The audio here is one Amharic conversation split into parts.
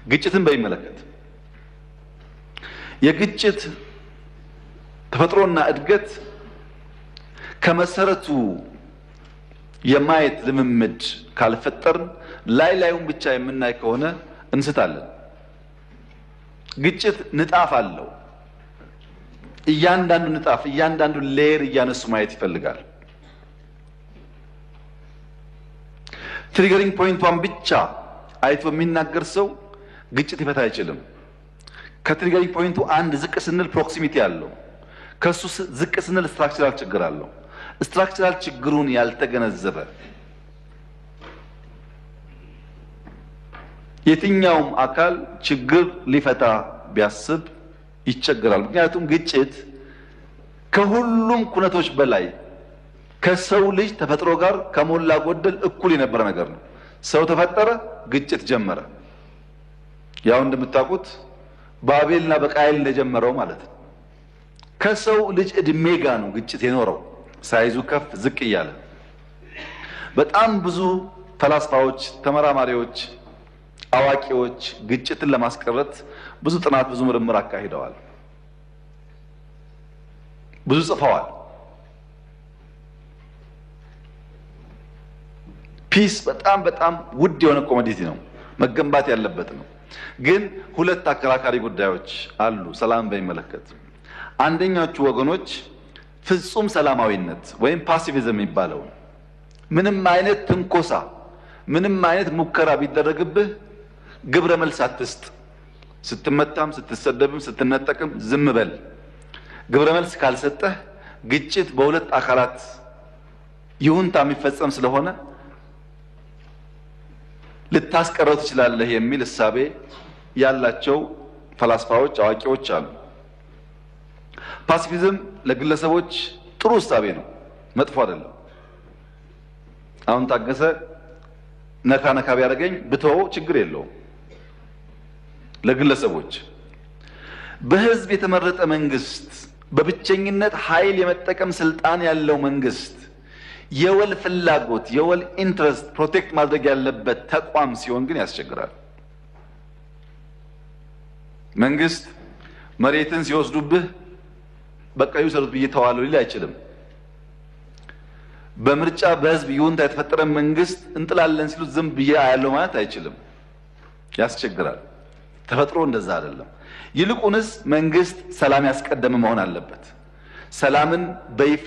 ግጭትን በሚመለከት የግጭት ተፈጥሮና እድገት ከመሰረቱ የማየት ልምምድ ካልፈጠርን ላዩን ብቻ የምናይ ከሆነ እንስታለን። ግጭት ንጣፍ አለው። እያንዳንዱ ንጣፍ እያንዳንዱ ሌየር እያነሱ ማየት ይፈልጋል። ትሪገሪንግ ፖይንቷን ብቻ አይቶ የሚናገር ሰው ግጭት ይፈታ አይችልም። ከትሪገሪንግ ፖይንቱ አንድ ዝቅ ስንል ፕሮክሲሚቲ አለው። ከሱ ዝቅ ስንል ስትራክቸራል ችግር አለው። ስትራክቸራል ችግሩን ያልተገነዘበ የትኛውም አካል ችግር ሊፈታ ቢያስብ ይቸገራል። ምክንያቱም ግጭት ከሁሉም ኩነቶች በላይ ከሰው ልጅ ተፈጥሮ ጋር ከሞላ ጎደል እኩል የነበረ ነገር ነው። ሰው ተፈጠረ፣ ግጭት ጀመረ። ያው እንደምታውቁት በአቤልና በቃየል እንደጀመረው ማለት ነው። ከሰው ልጅ እድሜ ጋር ነው ግጭት የኖረው፣ ሳይዙ ከፍ ዝቅ እያለ። በጣም ብዙ ፈላስፋዎች፣ ተመራማሪዎች፣ አዋቂዎች ግጭትን ለማስቀረት ብዙ ጥናት፣ ብዙ ምርምር አካሂደዋል፣ ብዙ ጽፈዋል። ፒስ በጣም ውድ የሆነ ኮሞዲቲ ነው፣ መገንባት ያለበት ነው። ግን ሁለት አከራካሪ ጉዳዮች አሉ ሰላም በሚመለከት። አንደኛዎቹ ወገኖች ፍጹም ሰላማዊነት ወይም ፓሲፊዝም የሚባለው ምንም አይነት ትንኮሳ፣ ምንም አይነት ሙከራ ቢደረግብህ ግብረ መልስ አትስጥ፣ ስትመታም፣ ስትሰደብም፣ ስትነጠቅም ዝም በል። ግብረ መልስ ካልሰጠህ ግጭት በሁለት አካላት ይሁንታ የሚፈጸም ስለሆነ ልታስቀረው ትችላለህ የሚል እሳቤ ያላቸው ፈላስፋዎች፣ አዋቂዎች አሉ። ፓሲፊዝም ለግለሰቦች ጥሩ እሳቤ ነው፣ መጥፎ አይደለም። አሁን ታገሰ ነካ ቢያደርገኝ ብተወው ችግር የለውም። ለግለሰቦች በህዝብ የተመረጠ መንግስት፣ በብቸኝነት ኃይል የመጠቀም ስልጣን ያለው መንግስት የወል ፍላጎት የወል ኢንትረስት ፕሮቴክት ማድረግ ያለበት ተቋም ሲሆን ግን ያስቸግራል። መንግስት መሬትን ሲወስዱብህ በቃ ይውሰዱት ብዬ ተዋለው ሊል አይችልም። በምርጫ በህዝብ ይሁንታ የተፈጠረ መንግስት እንጥላለን ሲሉት ዝም ብዬ አያለው ማለት አይችልም፣ ያስቸግራል። ተፈጥሮ እንደዛ አይደለም። ይልቁንስ መንግስት ሰላም ያስቀደመ መሆን አለበት። ሰላምን በይፋ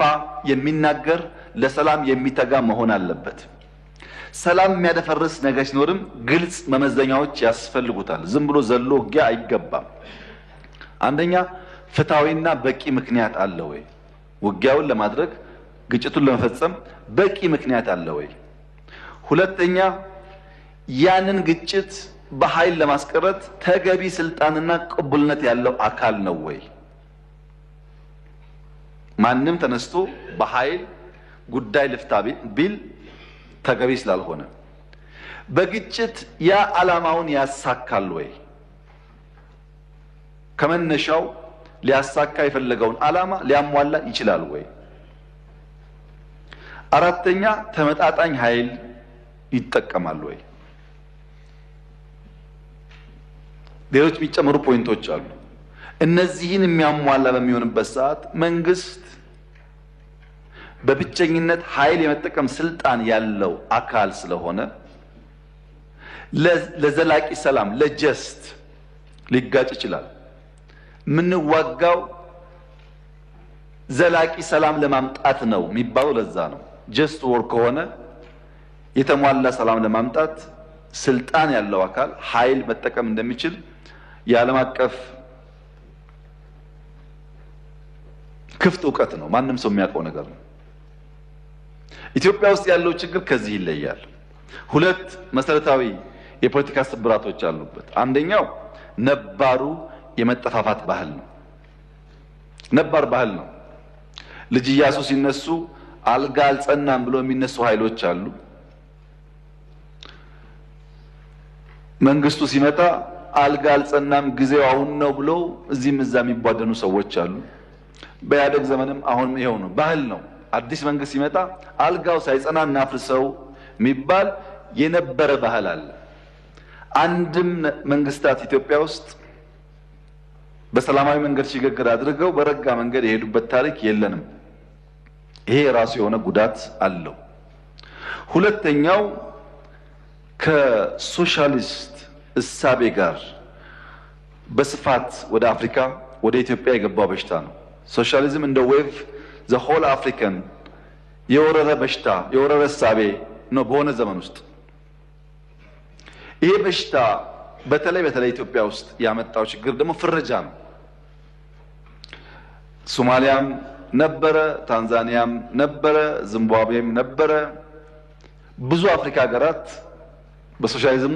የሚናገር ለሰላም የሚተጋ መሆን አለበት። ሰላም የሚያደፈርስ ነገር ሲኖርም ግልጽ መመዘኛዎች ያስፈልጉታል። ዝም ብሎ ዘሎ ውጊያ አይገባም። አንደኛ ፍትሃዊና በቂ ምክንያት አለ ወይ? ውጊያውን ለማድረግ ግጭቱን ለመፈጸም በቂ ምክንያት አለ ወይ? ሁለተኛ ያንን ግጭት በኃይል ለማስቀረት ተገቢ ስልጣንና ቅቡልነት ያለው አካል ነው ወይ? ማንም ተነስቶ በኃይል ጉዳይ ልፍታ ቢል ተገቢ ስላልሆነ፣ በግጭት ያ ዓላማውን ያሳካል ወይ? ከመነሻው ሊያሳካ የፈለገውን ዓላማ ሊያሟላ ይችላል ወይ? አራተኛ ተመጣጣኝ ኃይል ይጠቀማል ወይ? ሌሎች የሚጨመሩ ፖይንቶች አሉ። እነዚህን የሚያሟላ በሚሆንበት ሰዓት መንግስት በብቸኝነት ኃይል የመጠቀም ስልጣን ያለው አካል ስለሆነ ለዘላቂ ሰላም ለጀስት ሊጋጭ ይችላል። ምንዋጋው ዘላቂ ሰላም ለማምጣት ነው የሚባለው ለዛ ነው። ጀስት ወር ከሆነ የተሟላ ሰላም ለማምጣት ስልጣን ያለው አካል ኃይል መጠቀም እንደሚችል የዓለም አቀፍ ክፍት እውቀት ነው። ማንም ሰው የሚያውቀው ነገር ነው። ኢትዮጵያ ውስጥ ያለው ችግር ከዚህ ይለያል። ሁለት መሰረታዊ የፖለቲካ ስብራቶች አሉበት። አንደኛው ነባሩ የመጠፋፋት ባህል ነው። ነባር ባህል ነው። ልጅ ኢያሱ ሲነሱ አልጋ አልጸናም ብሎ የሚነሱ ኃይሎች አሉ። መንግስቱ ሲመጣ አልጋ አልጸናም ጊዜው አሁን ነው ብሎ እዚህም እዛ የሚቧደኑ ሰዎች አሉ። በኢህአደግ ዘመንም አሁንም ይሄው ነው፣ ባህል ነው። አዲስ መንግስት ሲመጣ አልጋው ሳይጸና እናፍርሰው የሚባል የነበረ ባህል አለ። አንድም መንግስታት ኢትዮጵያ ውስጥ በሰላማዊ መንገድ ሽግግር አድርገው በረጋ መንገድ የሄዱበት ታሪክ የለንም። ይሄ የራሱ የሆነ ጉዳት አለው። ሁለተኛው ከሶሻሊስት እሳቤ ጋር በስፋት ወደ አፍሪካ ወደ ኢትዮጵያ የገባው በሽታ ነው። ሶሻሊዝም እንደ ዌቭ ዘ ሆል አፍሪካን የወረረ በሽታ የወረረ እሳቤ ነው በሆነ ዘመን ውስጥ። ይሄ በሽታ በተለይ ኢትዮጵያ ውስጥ ያመጣው ችግር ደግሞ ፍረጃ ነው። ሶማሊያም ነበረ፣ ታንዛኒያም ነበረ፣ ዚምባብዌም ነበረ። ብዙ አፍሪካ ሀገራት በሶሻሊዝም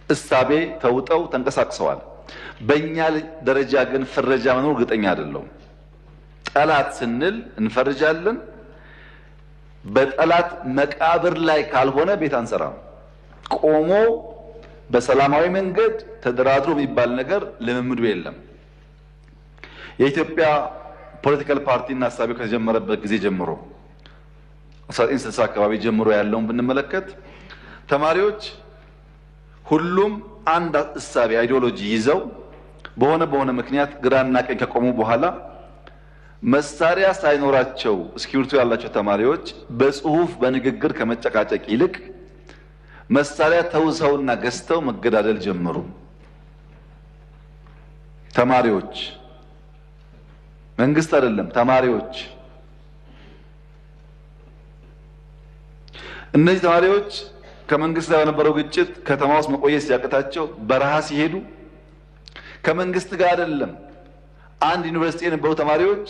እሳቤ ተውጠው ተንቀሳቅሰዋል። በእኛ ደረጃ ግን ፍረጃ መኖር እርግጠኛ አይደለሁም። ጠላት ስንል እንፈርጃለን። በጠላት መቃብር ላይ ካልሆነ ቤት አንሰራም። ቆሞ በሰላማዊ መንገድ ተደራድሮ የሚባል ነገር ልምምዱ የለም። የኢትዮጵያ ፖለቲካል ፓርቲና ሀሳቢው ከተጀመረበት ጊዜ ጀምሮ 1960 አካባቢ ጀምሮ ያለውን ብንመለከት ተማሪዎች ሁሉም አንድ እሳቤ አይዲዮሎጂ ይዘው በሆነ ምክንያት ግራና ቀኝ ከቆሙ በኋላ መሳሪያ ሳይኖራቸው እስክሪብቶ ያላቸው ተማሪዎች በጽሁፍ በንግግር ከመጨቃጨቅ ይልቅ መሳሪያ ተውሰውና ገዝተው መገዳደል ጀመሩ። ተማሪዎች፣ መንግስት አይደለም፣ ተማሪዎች። እነዚህ ተማሪዎች ከመንግስት ጋር በነበረው ግጭት ከተማ ውስጥ መቆየት ሲያቅታቸው በረሃ ሲሄዱ ከመንግስት ጋር አይደለም፣ አንድ ዩኒቨርሲቲ የነበሩ ተማሪዎች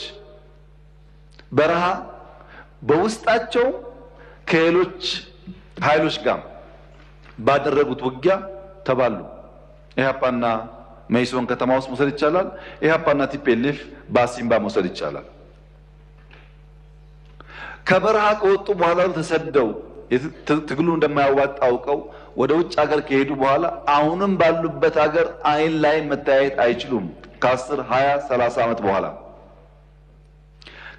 በረሃ በውስጣቸው ከሌሎች ኃይሎች ጋር ባደረጉት ውጊያ ተባሉ። ኢህአፓና መኢሶን ከተማ ውስጥ መውሰድ ይቻላል። ኢህአፓና ቲፒኤልኤፍ በአሲምባ መውሰድ ይቻላል። ከበረሃ ከወጡ በኋላ ተሰደው ትግሉ እንደማያዋጣ አውቀው ወደ ውጭ ሀገር ከሄዱ በኋላ አሁንም ባሉበት ሀገር አይን ላይ መታየት አይችሉም። ከ10፣ 20፣ 30 ዓመት በኋላ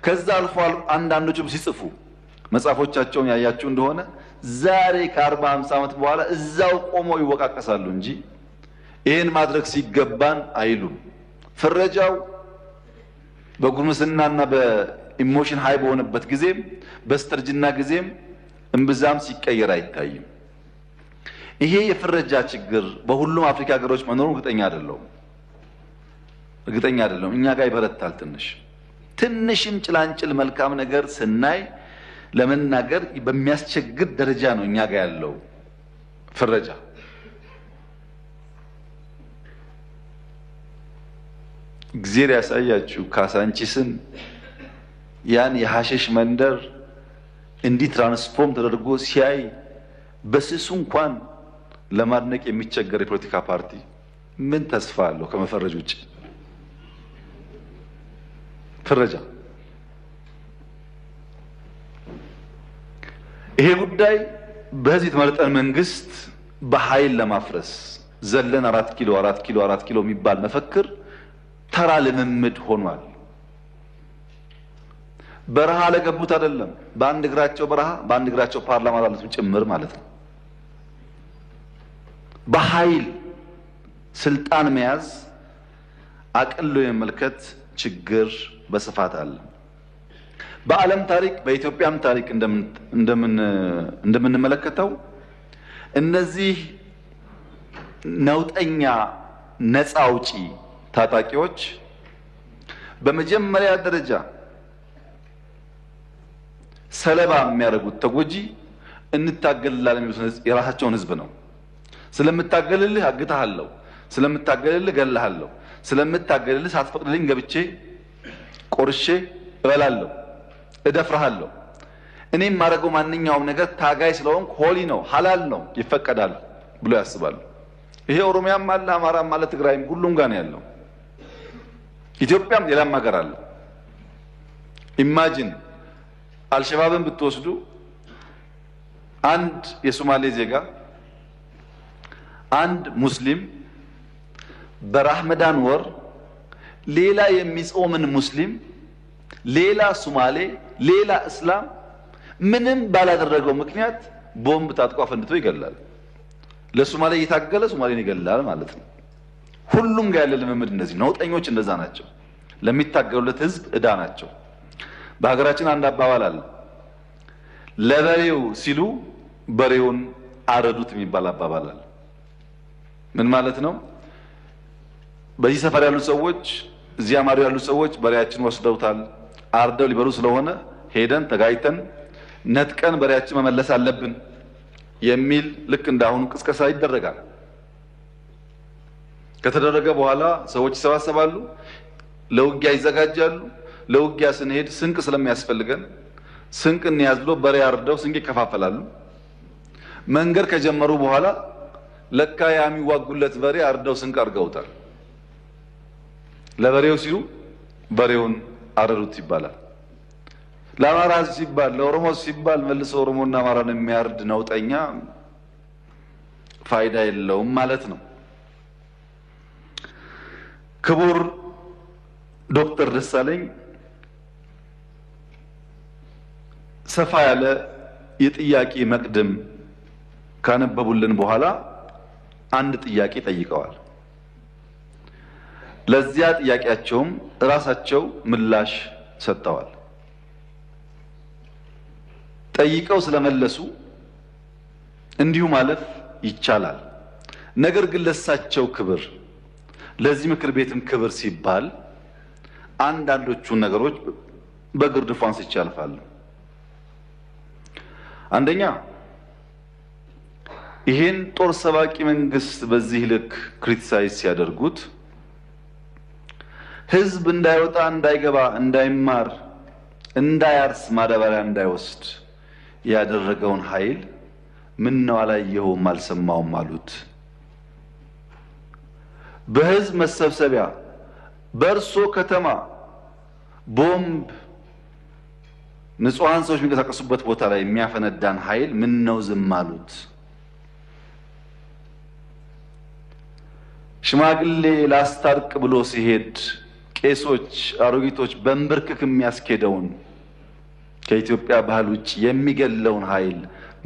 ከዛ አልፎ አንዳንዶቹም ሲጽፉ መጽሐፎቻቸውን ያያችሁ እንደሆነ ዛሬ ከ40፣ 50 ዓመት በኋላ እዛው ቆመው ይወቃቀሳሉ እንጂ ይህን ማድረግ ሲገባን አይሉም። ፍረጃው በጉርምስናና በኢሞሽን ሃይ በሆነበት ጊዜም በስተርጅና ጊዜም እምብዛም ሲቀየር አይታይም። ይሄ የፍረጃ ችግር በሁሉም አፍሪካ ሀገሮች መኖሩን እርግጠኛ አይደለሁም። እኛ ጋር ይበረታል። ትንሽም ጭላንጭል መልካም ነገር ስናይ ለመናገር በሚያስቸግር ደረጃ ነው እኛ ጋር ያለው ፍረጃ። እግዚአብሔር ያሳያችሁ ካሳንቺስን ያን የሐሸሽ መንደር እንዲህ ትራንስፎርም ተደርጎ ሲያይ በስሱ እንኳን ለማድነቅ የሚቸገር የፖለቲካ ፓርቲ ምን ተስፋ አለው ከመፈረጅ ውጭ? ፍረጃ። ይሄ ጉዳይ በዚህ የተመረጠን መንግስት በኃይል ለማፍረስ ዘለን 4 ኪሎ የሚባል መፈክር ተራ ልምምድ ሆኗል። በረሃ ለገቡት አይደለም፣ በአንድ እግራቸው በረሃ በአንድ እግራቸው ፓርላማ ላሉትም ጭምር ማለት ነው። በኃይል ስልጣን መያዝ አቅሎ የመመልከት ችግር በስፋት አለ። በዓለም ታሪክ በኢትዮጵያም ታሪክ እንደምንመለከተው እነዚህ ነውጠኛ ነፃ አውጪ ታጣቂዎች በመጀመሪያ ደረጃ ሰለባ የሚያደርጉት ተጎጂ እንታገልላለን የሚሉት የራሳቸውን ህዝብ ነው። ስለምታገልልህ አግታለሁ፣ ስለምታገልልህ ገላሃለሁ፣ ስለምታገልልህ ሳትፈቅድልኝ ገብቼ ቆርሼ እበላለሁ፣ እደፍራለሁ። እኔም ማድረገው ማንኛውም ነገር ታጋይ ስለሆንኩ ሆሊ ነው፣ ሐላል ነው፣ ይፈቀዳል ብሎ ያስባሉ። ይሄ ኦሮሚያም አለ፣ አማራም አለ፣ ትግራይም ሁሉም ጋር ነው ያለው። ኢትዮጵያም ሌላም ሀገር አለ። ኢማጂን አልሸባብን ብትወስዱ አንድ የሶማሌ ዜጋ አንድ ሙስሊም በረመዳን ወር ሌላ የሚጾምን ሙስሊም ሌላ ሶማሌ ሌላ እስላም ምንም ባላደረገው ምክንያት ቦምብ ታጥቆ አፈንድቶ ይገላል። ለሶማሌ እየታገለ ሶማሌን ይገላል ማለት ነው። ሁሉም ጋር ያለ ልምምድ እንደዚህ ነውጠኞች እንደዛ ናቸው። ለሚታገሉለት ህዝብ ዕዳ ናቸው። በሀገራችን አንድ አባባል አለ። ለበሬው ሲሉ በሬውን አረዱት የሚባል አባባል አለ። ምን ማለት ነው? በዚህ ሰፈር ያሉ ሰዎች እዚህ አማሪ ያሉ ሰዎች በሬያችን ወስደውታል፣ አርደው ሊበሉ ስለሆነ ሄደን ተጋይተን ነጥቀን በሬያችን መመለስ አለብን የሚል ልክ እንዳሁኑ ቅስቀሳ ይደረጋል። ከተደረገ በኋላ ሰዎች ይሰባሰባሉ፣ ለውጊያ ይዘጋጃሉ። ለውጊያ ስንሄድ ስንቅ ስለሚያስፈልገን ስንቅ እንያዝ ብሎ በሬ አርደው ስንቅ ይከፋፈላሉ። መንገድ ከጀመሩ በኋላ ለካ የሚዋጉለት በሬ አርደው ስንቅ አድርገውታል። ለበሬው ሲሉ በሬውን አረዱት ይባላል። ለአማራ ሲባል ለኦሮሞ ሲባል መልሶ ኦሮሞና አማራን የሚያርድ ነውጠኛ ፋይዳ የለውም ማለት ነው። ክቡር ዶክተር ደሳለኝ ሰፋ ያለ የጥያቄ መቅድም ካነበቡልን በኋላ አንድ ጥያቄ ጠይቀዋል። ለዚያ ጥያቄያቸውም ራሳቸው ምላሽ ሰጥተዋል። ጠይቀው ስለመለሱ እንዲሁ ማለፍ ይቻላል። ነገር ግን ለሳቸው ክብር ለዚህ ምክር ቤትም ክብር ሲባል አንዳንዶቹን ነገሮች በግርድፉ አንስቼ አልፋለሁ። አንደኛ ይሄን ጦር ሰባቂ መንግስት በዚህ ልክ ክሪቲሳይዝ ሲያደርጉት ህዝብ እንዳይወጣ፣ እንዳይገባ፣ እንዳይማር፣ እንዳያርስ፣ ማዳበሪያ እንዳይወስድ ያደረገውን ኃይል ምን ነው አላየኸውም አልሰማውም አሉት። በህዝብ መሰብሰቢያ በእርሶ ከተማ ቦምብ ንጹሃን ሰዎች የሚንቀሳቀሱበት ቦታ ላይ የሚያፈነዳን ኃይል ምን ነው ዝም አሉት? ሽማግሌ ላስታርቅ ብሎ ሲሄድ ቄሶች፣ አሮጊቶች በንብርክክ የሚያስኬደውን ከኢትዮጵያ ባህል ውጭ የሚገለውን ኃይል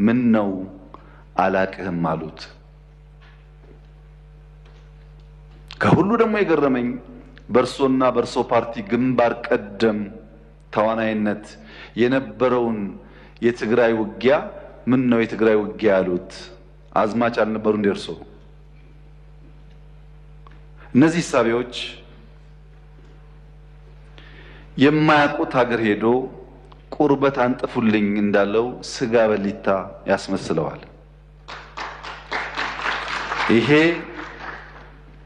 ምን ነው አላቅህም አሉት። ከሁሉ ደግሞ የገረመኝ በእርሶና በእርሶ ፓርቲ ግንባር ቀደም ተዋናይነት የነበረውን የትግራይ ውጊያ ምን ነው የትግራይ ውጊያ ያሉት? አዝማች አልነበሩ እንደ እርሶ? እነዚህ ሳቢዎች የማያውቁት ሀገር ሄዶ ቁርበት አንጥፉልኝ እንዳለው ስጋ በሊታ ያስመስለዋል። ይሄ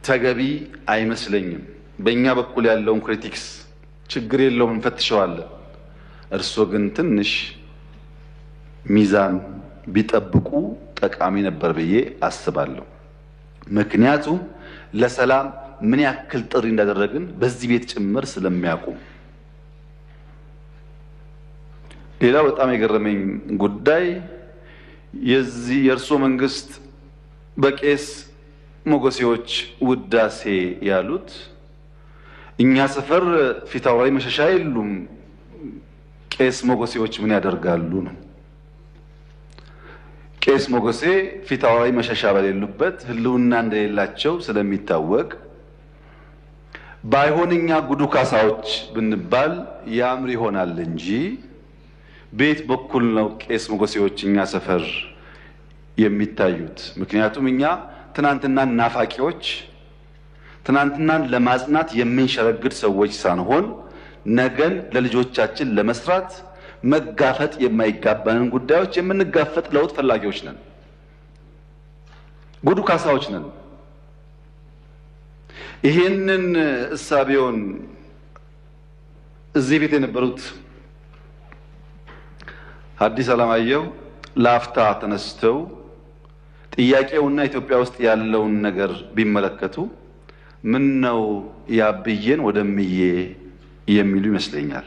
ተገቢ አይመስለኝም። በእኛ በኩል ያለውን ክሪቲክስ ችግር የለውም እንፈትሸዋለን። እርሶ ግን ትንሽ ሚዛን ቢጠብቁ ጠቃሚ ነበር ብዬ አስባለሁ። ምክንያቱም ለሰላም ምን ያክል ጥሪ እንዳደረግን በዚህ ቤት ጭምር ስለሚያውቁ። ሌላው በጣም የገረመኝ ጉዳይ የእርሶ መንግስት በቄስ ሞገሴዎች ውዳሴ ያሉት እኛ ሰፈር ፊታውራሪ መሸሻ የሉም፣ ቄስ ሞገሴዎች ምን ያደርጋሉ ነው። ቄስ ሞገሴ ፊታውራሪ መሸሻ በሌሉበት ህልውና እንደሌላቸው ስለሚታወቅ ባይሆንኛ ጉዱ ካሳዎች ብንባል ያምር ይሆናል እንጂ ቤት በኩል ነው ቄስ ሞገሴዎች እኛ ሰፈር የሚታዩት። ምክንያቱም እኛ ትናንትናን ናፋቂዎች፣ ትናንትናን ለማጽናት የምንሸረግድ ሰዎች ሳንሆን ነገን ለልጆቻችን ለመስራት መጋፈጥ የማይጋባንን ጉዳዮች የምንጋፈጥ ለውጥ ፈላጊዎች ነን። ጉዱ ካሳዎች ነን። ይሄንን እሳቤውን እዚህ ቤት የነበሩት ሐዲስ ዓለማየሁ ላፍታ ተነስተው ጥያቄውና ኢትዮጵያ ውስጥ ያለውን ነገር ቢመለከቱ ምን ነው ያብዬን ወደምዬ የሚሉ ይመስለኛል።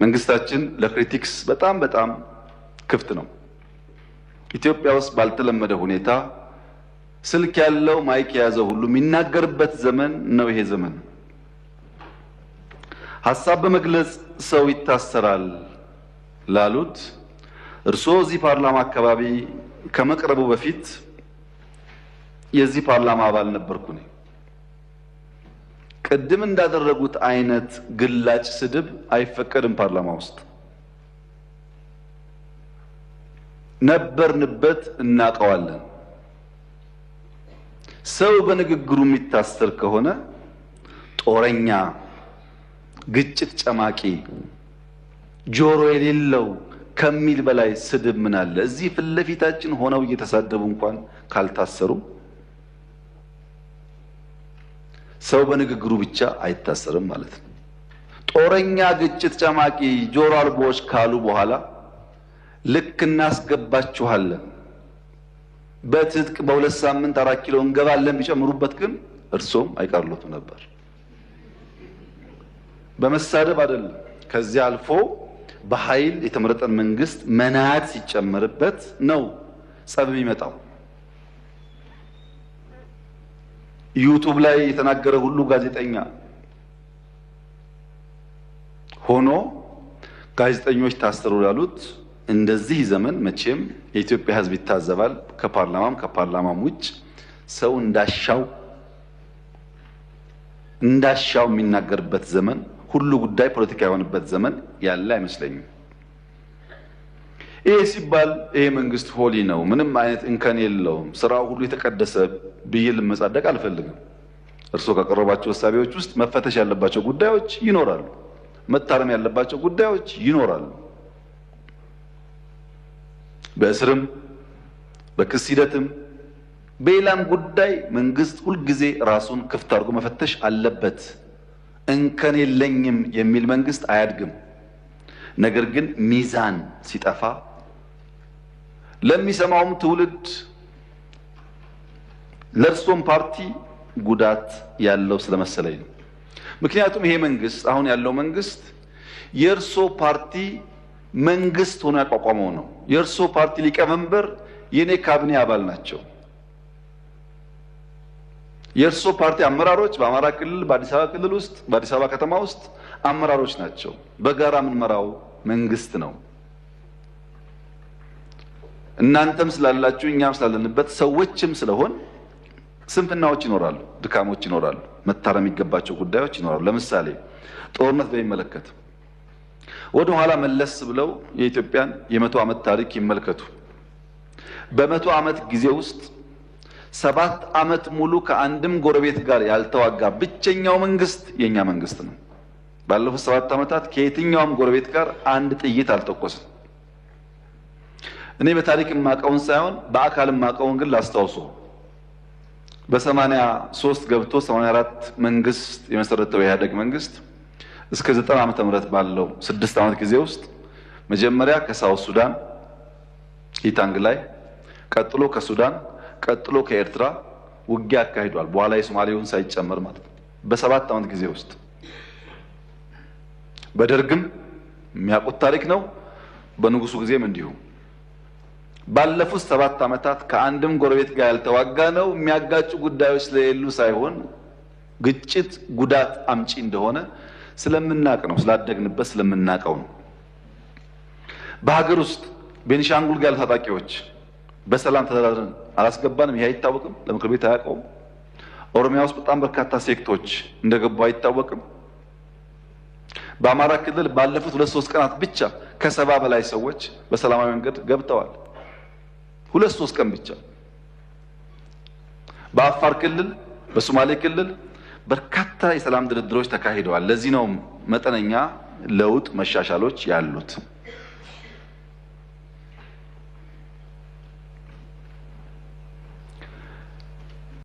መንግስታችን ለክሪቲክስ በጣም ክፍት ነው። ኢትዮጵያ ውስጥ ባልተለመደ ሁኔታ ስልክ ያለው ማይክ የያዘው ሁሉ የሚናገርበት ዘመን ነው ይሄ ዘመን። ሐሳብ በመግለጽ ሰው ይታሰራል ላሉት እርሶ እዚህ ፓርላማ አካባቢ ከመቅረቡ በፊት የዚህ ፓርላማ አባል ነበርኩ ነኝ። ቅድም እንዳደረጉት አይነት ግላጭ ስድብ አይፈቀድም ፓርላማ ውስጥ። ነበርንበት፣ እናውቀዋለን። ሰው በንግግሩ የሚታሰር ከሆነ ጦረኛ፣ ግጭት ጨማቂ፣ ጆሮ የሌለው ከሚል በላይ ስድብ ምን አለ? እዚህ ፊት ለፊታችን ሆነው እየተሳደቡ እንኳን ካልታሰሩ ሰው በንግግሩ ብቻ አይታሰርም ማለት ነው። ጦረኛ፣ ግጭት ጨማቂ፣ ጆሮ አልቦች ካሉ በኋላ ልክ እናስገባችኋለን በትጥቅ በ2 ሳምንት 4 ኪሎ እንገባለን ቢጨምሩበት ግን እርሶም አይቀርሉትም ነበር። በመሳደብ አይደለም። ከዚያ አልፎ በኃይል የተመረጠን መንግስት መናት ሲጨመርበት ነው ጸብ የሚመጣው። ዩቲዩብ ላይ የተናገረ ሁሉ ጋዜጠኛ ሆኖ ጋዜጠኞች ታሰሩ ያሉት እንደዚህ ዘመን መቼም የኢትዮጵያ ሕዝብ ይታዘባል። ከፓርላማም ውጭ ሰው እንዳሻው የሚናገርበት ዘመን፣ ሁሉ ጉዳይ ፖለቲካ የሆነበት ዘመን ያለ አይመስለኝም። ይሄ ሲባል ይሄ መንግስት ሆሊ ነው፣ ምንም አይነት እንከን የለውም፣ ስራው ሁሉ የተቀደሰ ብዬ ልመጻደቅ አልፈልግም። እርስዎ ካቀረባቸው ሀሳቦች ውስጥ መፈተሽ ያለባቸው ጉዳዮች ይኖራሉ፣ መታረም ያለባቸው ጉዳዮች ይኖራሉ። በእስርም በክስ ሂደትም በሌላም ጉዳይ መንግስት ሁልጊዜ ራሱን ክፍት አድርጎ መፈተሽ አለበት። እንከን የለኝም የሚል መንግስት አያድግም። ነገር ግን ሚዛን ሲጠፋ ለሚሰማውም ትውልድ ለእርሶም ፓርቲ ጉዳት ያለው ስለመሰለኝ ነው። ምክንያቱም ይሄ መንግስት አሁን ያለው መንግስት የእርሶ ፓርቲ መንግስት ሆኖ ያቋቋመው ነው። የእርሶ ፓርቲ ሊቀመንበር የኔ ካቢኔ አባል ናቸው። የእርሶ ፓርቲ አመራሮች በአማራ ክልል፣ በአዲስ አበባ ክልል ውስጥ፣ በአዲስ አበባ ከተማ ውስጥ አመራሮች ናቸው። በጋራ የምንመራው መንግስት ነው። እናንተም ስላላችሁ እኛም ስላለንበት ሰዎችም ስለሆን ስንፍናዎች ይኖራሉ፣ ድካሞች ይኖራሉ፣ መታረም የሚገባቸው ጉዳዮች ይኖራሉ። ለምሳሌ ጦርነት በሚመለከት ወደ ኋላ መለስ ብለው የኢትዮጵያን የ100 ዓመት ታሪክ ይመልከቱ። በ100 ዓመት ጊዜ ውስጥ 7 ዓመት ሙሉ ከአንድም ጎረቤት ጋር ያልተዋጋ ብቸኛው መንግስት የኛ መንግስት ነው። ባለፉት 7 ዓመታት ከየትኛውም ጎረቤት ጋር አንድ ጥይት አልተኮሰም። እኔ በታሪክ የማውቀውን ሳይሆን በአካል የማውቀውን ግን ላስታውሶ በ83 ገብቶ 84 መንግስት የመሰረተው የኢህአዴግ መንግስት እስከ 90 ዓመተ ምህረት ባለው 6 ዓመት ጊዜ ውስጥ መጀመሪያ ከሳውት ሱዳን ኢታንግ ላይ፣ ቀጥሎ ከሱዳን፣ ቀጥሎ ከኤርትራ ውጊያ አካሂዷል። በኋላ የሶማሌውን ሳይጨመር ማለት ነው። በ7 ዓመት ጊዜ ውስጥ በደርግም የሚያውቁት ታሪክ ነው። በንጉሱ ጊዜም እንዲሁ ባለፉት 7 ዓመታት ከአንድም ጎረቤት ጋር ያልተዋጋ ነው። የሚያጋጩ ጉዳዮች ስለሌሉ ሳይሆን ግጭት ጉዳት አምጪ እንደሆነ ስለምናቅ ነው፣ ስላደግንበት ስለምናቀው ነው። በሀገር ውስጥ ቤኒሻንጉል ጋር ታጣቂዎች በሰላም ተደራድረን አላስገባንም። ይሄ አይታወቅም፣ ለምክር ቤት አያውቀውም። ኦሮሚያ ውስጥ በጣም በርካታ ሴክቶች እንደገቡ አይታወቅም። በአማራ ክልል ባለፉት 2-3 ቀናት ብቻ ከ70 በላይ ሰዎች በሰላማዊ መንገድ ገብተዋል። 2-3 ቀን ብቻ። በአፋር ክልል፣ በሶማሌ ክልል በርካታ የሰላም ድርድሮች ተካሂደዋል። ለዚህ ነው መጠነኛ ለውጥ መሻሻሎች ያሉት።